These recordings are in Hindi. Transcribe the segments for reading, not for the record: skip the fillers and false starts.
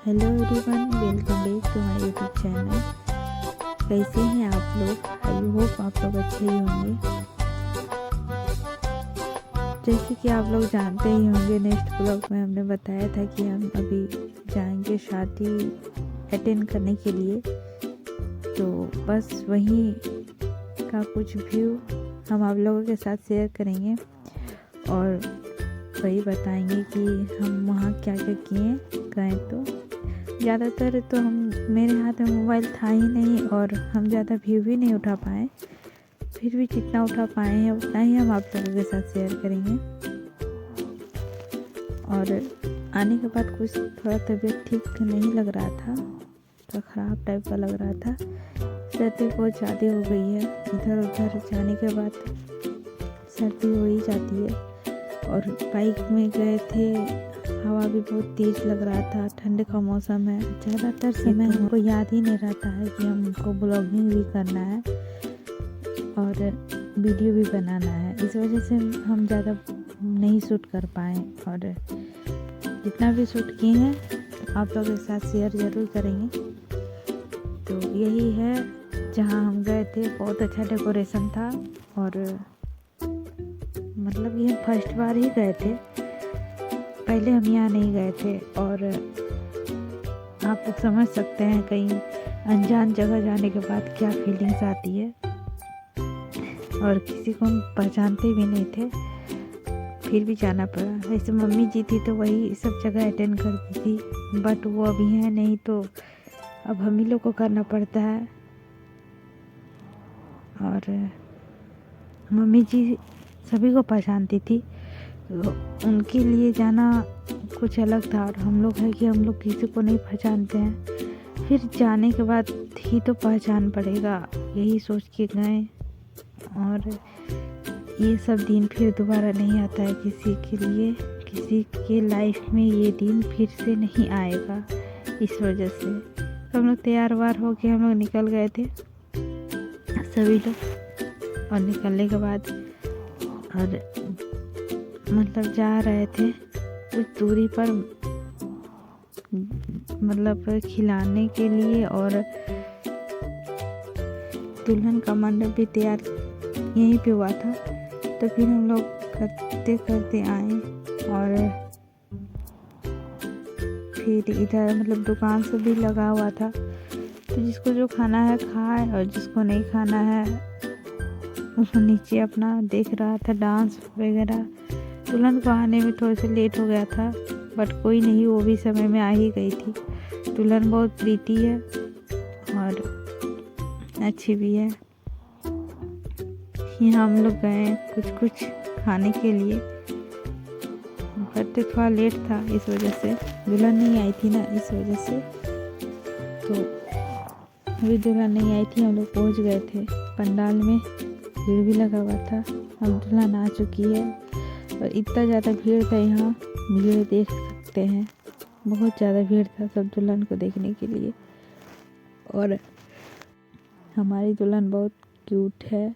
Hello everyone, welcome back to my YouTube channel. कैसे हैं आप लोग? आई होप आप लोग अच्छे ही होंगे। जैसे कि आप लोग जानते ही होंगे, नेक्स्ट ब्लॉग में हमने बताया था कि हम अभी जाएंगे शादी अटेंड करने के लिए। तो बस वहीं का कुछ व्यू हम आप लोगों के साथ शेयर करेंगे और वही बताएंगे कि हम वहाँ क्या क्या किए गए। तो ज़्यादातर तो मेरे हाथ में मोबाइल था ही नहीं और हम ज़्यादा व्यू भी नहीं उठा पाए। फिर भी जितना उठा पाए हैं उतना ही हम आप लोगों के साथ शेयर करेंगे। और आने के बाद कुछ थोड़ा तबीयत ठीक नहीं लग रहा था, थोड़ा ख़राब टाइप का लग रहा था। सर्दी बहुत ज़्यादा हो गई है, इधर उधर जाने के बाद सर्दी हो ही जाती है। और बाइक में गए थे, हवा भी बहुत तेज़ लग रहा था, ठंड का मौसम है। ज़्यादातर समय हमको याद ही नहीं रहता है कि हमको ब्लॉगिंग भी करना है और वीडियो भी बनाना है। इस वजह से हम ज़्यादा नहीं शूट कर पाए और जितना भी शूट किए हैं तो आप लोगों के साथ शेयर ज़रूर करेंगे। तो यही है जहाँ हम गए थे। बहुत अच्छा डेकोरेशन था और मतलब ये फर्स्ट बार ही गए थे, पहले हम यहाँ नहीं गए थे। और आप लोग समझ सकते हैं कहीं अनजान जगह जाने के बाद क्या फीलिंग्स आती है। और किसी को हम पहचानते भी नहीं थे, फिर भी जाना पड़ा। ऐसे मम्मी जी थी तो वही सब जगह अटेंड करती थी, बट वो अभी है नहीं तो अब हम ही लोग को करना पड़ता है। और मम्मी जी सभी को पहचानती थी, तो उनके लिए जाना कुछ अलग था। और हम लोग है कि हम लोग किसी को नहीं पहचानते हैं, फिर जाने के बाद ही तो पहचान पड़ेगा, यही सोच के गए। और ये सब दिन फिर दोबारा नहीं आता है किसी के लिए, किसी के लाइफ में ये दिन फिर से नहीं आएगा। इस वजह से हम लोग तैयार वार हो के हम लोग निकल गए थे सभी लोग। और निकलने के बाद और मतलब जा रहे थे कुछ दूरी पर, मतलब खिलाने के लिए। और दुल्हन का मंडप भी तैयार यहीं पे हुआ था। तो फिर हम लोग करते करते आए और फिर इधर मतलब दुकान से भी लगा हुआ था, तो जिसको जो खाना है खाए और जिसको नहीं खाना है उसको नीचे अपना देख रहा था डांस वगैरह। दुल्हन को आने में थोड़ा सा लेट हो गया था, बट कोई नहीं, वो भी समय में आ ही गई थी। दुल्हन बहुत प्रीति है और अच्छी भी है। यहाँ हम लोग गए कुछ खाने के लिए, बट थोड़ा लेट था इस वजह से, दुल्हन नहीं आई थी ना, इस वजह से। तो अभी दुल्हन नहीं आई थी, हम लोग पहुँच गए थे पंडाल में। भीड़ भी लगा हुआ था, अब दुल्हन आ चुकी है। और इतना ज़्यादा भीड़ था, यहाँ भीड़ देख सकते हैं, बहुत ज़्यादा भीड़ था सब दुल्हन को देखने के लिए। और हमारी दुल्हन बहुत क्यूट है,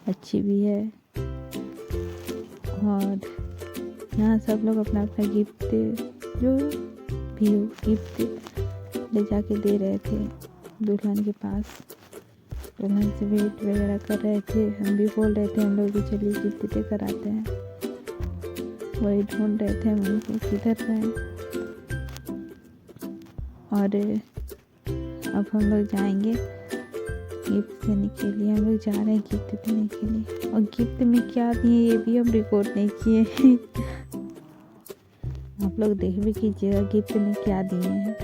अच्छी भी है। और यहाँ सब लोग अपना अपना गिफ्ट, जो भी हो गिफ्ट ले जाके दे रहे थे दुल्हन के पास। दुल्हन से वेट वगैरह कर रहे थे, हम भी बोल रहे थे हम लोग भी चलिए गिफ्ट दे कर आते हैं। वही ढूंढ रहे थे हम उनको किधर गए। और अब हम लोग जाएंगे गिफ्ट देने के लिए, हम लोग जा रहे हैं गिफ्ट देने के लिए। और गिफ्ट में क्या दिए ये भी हम रिकॉर्ड नहीं किए आप लोग देख भी कीजिएगा गिफ्ट में क्या दिए हैं,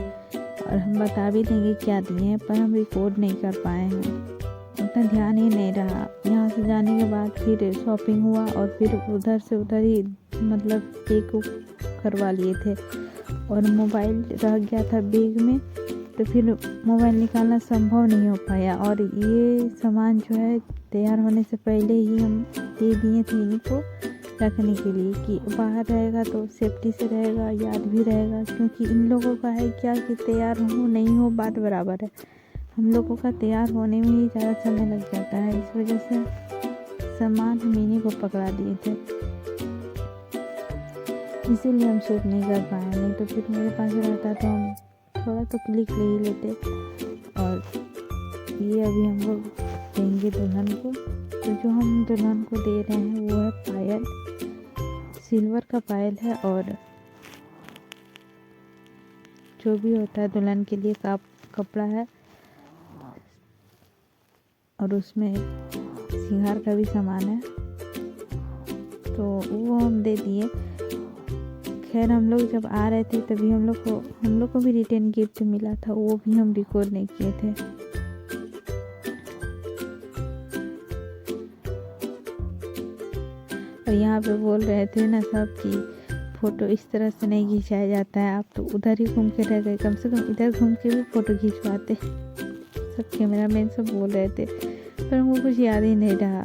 और हम बता भी देंगे क्या दिए हैं, पर हम रिकॉर्ड नहीं कर पाए हैं, उतना ध्यान ही नहीं रहा। यहाँ से जाने के बाद फिर शॉपिंग हुआ और फिर उधर से उधर ही मतलब केक करवा लिए थे। और मोबाइल रह गया था बैग में, तो फिर मोबाइल निकालना संभव नहीं हो पाया। और ये सामान जो है तैयार होने से पहले ही हम दे दिए थे इनको रखने के लिए, कि बाहर रहेगा तो सेफ्टी से रहेगा, याद भी रहेगा। क्योंकि इन लोगों का है क्या कि तैयार हो नहीं हो बात बराबर है, हम लोगों का तैयार होने में ही ज़्यादा समय लग जाता है। इस वजह से सामान हम इन्हीं को पकड़ा दिए थे, इसीलिए हम शूट नहीं कर पाए। नहीं तो फिर मेरे पास रहता तो हम थोड़ा तो क्लिक ले ही लेते। और ये अभी हम लोग देंगे दुल्हन को। तो जो हम दुल्हन को दे रहे हैं वो है पायल, सिल्वर का पायल है। और जो भी होता है दुल्हन के लिए कपड़ा है, और उसमें श्रृंगार का भी सामान है, तो वो हम दे दिए। खैर हम लोग जब आ रहे थे तभी हम लोग को भी रिटर्न गिफ्ट मिला था, वो भी हम रिकॉर्ड नहीं किए थे। और यहाँ पे बोल रहे थे ना सब कि फ़ोटो इस तरह से नहीं खिंचाया जाता है, आप तो उधर ही घूम के रह गए, कम से कम इधर घूम के भी फ़ोटो खिंचवाते। सब कैमरामैन सब बोल रहे थे, पर हमको कुछ याद ही नहीं रहा।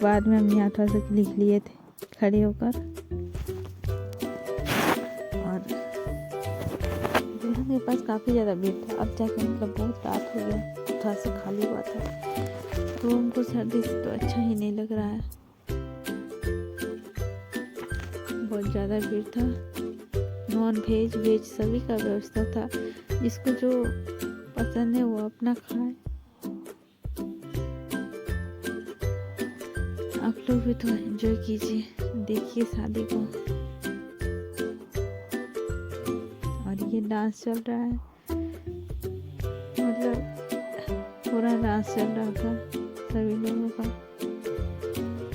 बाद में हम यहाँ थोड़ा सा लिख लिए थे खड़े होकर। और दुल्हन के पास काफ़ी ज़्यादा भीड़ था, अब जाके मतलब बहुत रात हो गया, थोड़ा सा खाली हुआ था, तो हमको सर्दी से तो अच्छा ही नहीं लग रहा है। बहुत ज़्यादा भीड़ था, नॉन वेज वेज सभी का व्यवस्था था, जिसको जो पसंद है वो अपना खाए। आप लोग भी तो एंजॉय कीजिए, देखिए शादी को। और ये डांस चल रहा है, मतलब पूरा डांस चल रहा था सभी लोगों का।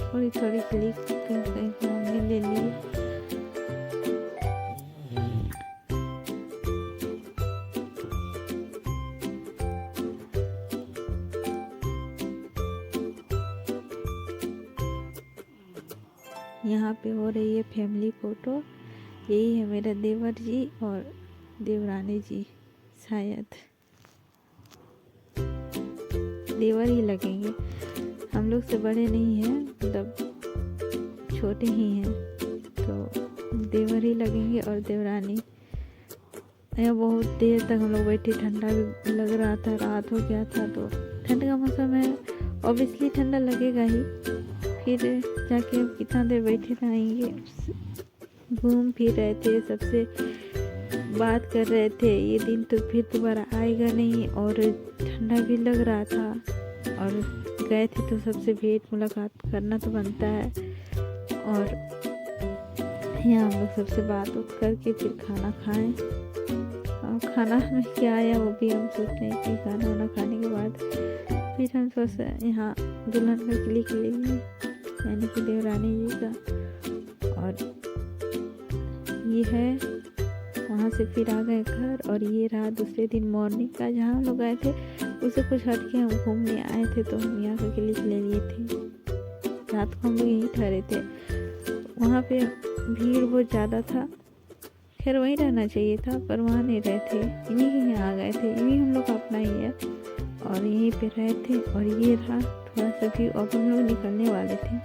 थोड़ी थोड़ी क्लिक कहीं हमने ले ली। यहाँ पे हो रही है फैमिली फ़ोटो। यही है मेरा देवर जी और देवरानी जी, शायद देवर ही लगेंगे, हम लोग से बड़े नहीं हैं, मतलब छोटे ही हैं, तो देवर ही लगेंगे। और देवरानी। यहाँ बहुत देर तक हम लोग बैठे, ठंडा भी लग रहा था, रात हो गया था, तो ठंड का मौसम है, ऑब्वियसली ठंडा लगेगा ही। फिर जाके हम कितना देर बैठे रहेंगे, घूम फिर रहे थे, सबसे बात कर रहे थे। ये दिन तो फिर दोबारा आएगा नहीं, और ठंडा भी लग रहा था, और गए थे तो सबसे भेंट मुलाकात करना तो बनता है। और यहाँ हम लोग सबसे बात करके फिर खाना खाएं। और खाना में क्या आया वो भी हम सोच रहे हैं कि खाना वाना खाने के बाद फिर हम सोच यहाँ दुल्हन का क्लिक लेंगे, यानी कि देवरानी जी का। और ये है, वहाँ से फिर आ गए घर। और ये रहा दूसरे दिन मॉर्निंग का, जहाँ हम लोग गए थे उससे कुछ हट के हम घूमने आए थे, तो हम यहाँ का क्लिक ले लिए थे। रात को हम लोग यहीं ठहरे थे, वहाँ पे भीड़ बहुत ज़्यादा था। खैर वहीं रहना चाहिए था, पर वहाँ नहीं रहे थे, इन्हीं के यहाँ आ गए थे। इन्हीं हम लोग का अपना ही है, और यहीं पे रहे थे। और ये रहा थोड़ा सा भी, अब हम लोग निकलने वाले थे,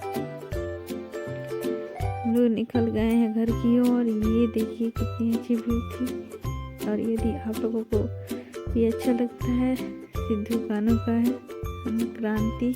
हम लोग निकल गए हैं घर की ओर। ये देखिए कितनी अच्छी व्यू थी। और यदि आप लोगों को भी अच्छा लगता है, सिद्धू कानू का है क्रांति।